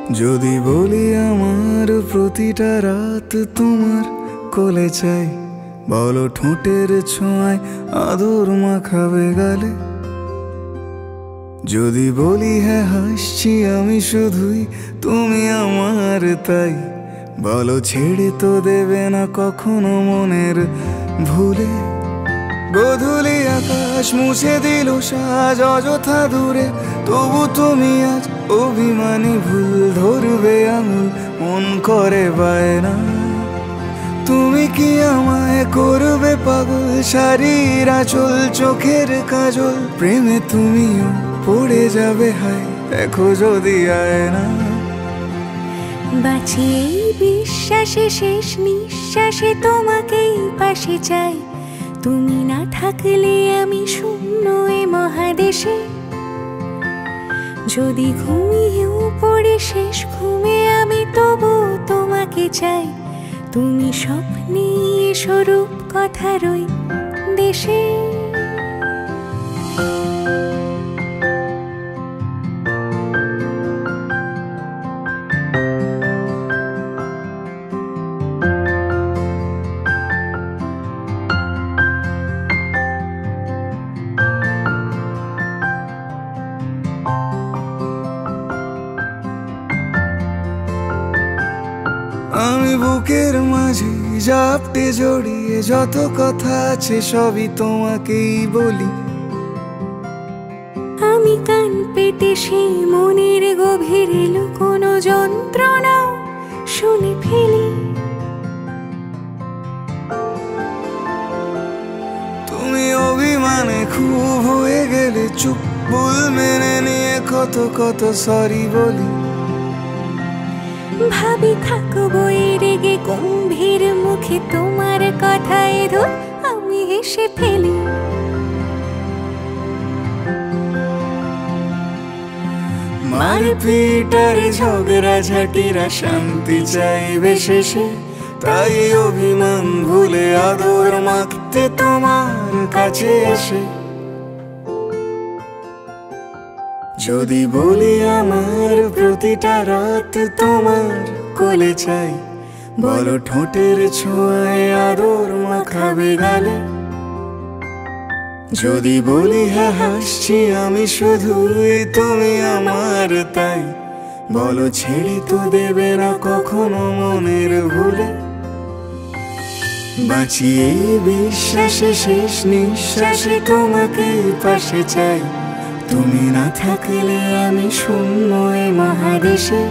যদি বলি আমার প্রতিটা রাত তোমার কোলে চাই, বলো ঠোঁটের ছোঁয়ায় আদর মাখাবে গালে। যদি বলি হ্যাঁ হাসছি আমি শুধুই, তুমি আমার তাই, বলো ছেড়ে তো দেবে না কখনো মনের ভুলে। গোধূলি আকাশ মুছে দিল সাজ অযথা দূরে, তবু তুমি আজ অভিমানী ভুল ধরবে আঙুল, মন করে বায়না। তুমি কি আমায় করবে পাগল, শাড়ির আঁচল চোখের কাজল, প্রেমে তুমিও পড়ে যাবে হায় দেখো যদি আয়না। বাঁচি এই বিশ্বাসে শেষ নিঃশ্বাসে তোমাকেই পাশে চাই, তুমি না থাকলে আমি শূন্য এ মহাদেশে। যদি ঘুমিয়েও পড়ে শেষ ঘুমে আমি তবু তোমাকে চাই, তুমি স্বপ্নে স্বরূপ কথার ওই দেশে। আমি বুকের মাঝে জাপটে জড়িয়ে যত কথা আছে সবই তোমাকেই বলি। আমি কান পেতে সেই মনের গভীরে লুকোনো যন্ত্রণা শুনে ফেলি। তুমি অভিমানে খুব হয়ে গেলে চুপ, ভুল মেনে নিয়ে কত কত সরি বলি। ভাবি থাকবো রেগে গম্ভীর মুখে তোমার কথায় ধর আমি হেসে ফেলি। মারপিট আর ঝগড়া ঝাঁটিরা শান্তি চাইবে শেষে, তাই অভিমান ভুলে আদর মাখতে তোমার কাছে এসে। যদি বলি আমার প্রতিটা রাত তোমার কোলে চাই, বলো ঠোঁটের ছোঁয়ায় আদর মাখাবে গালে। যদি বলি হ্যাঁ হাসছি আমি শুধুই, তুমি আমার তাই, বলো ছেড়ে তো দেবে না কখনো মনের ভুলে। বাঁচি এই বিশ্বাসে শেষ নিঃশ্বাসে তোমাকেই পাশে চাই, তুমি না থাকলে আমি শূন্য এ মহাদেশে।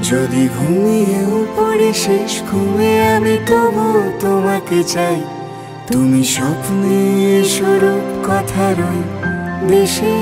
যদি ঘুমিয়েও পড়ে শেষ ঘুমে আমি তবু তোমাকে চাই, তুমি স্বপ্নে স্বরূপ কথার ওই দেশে।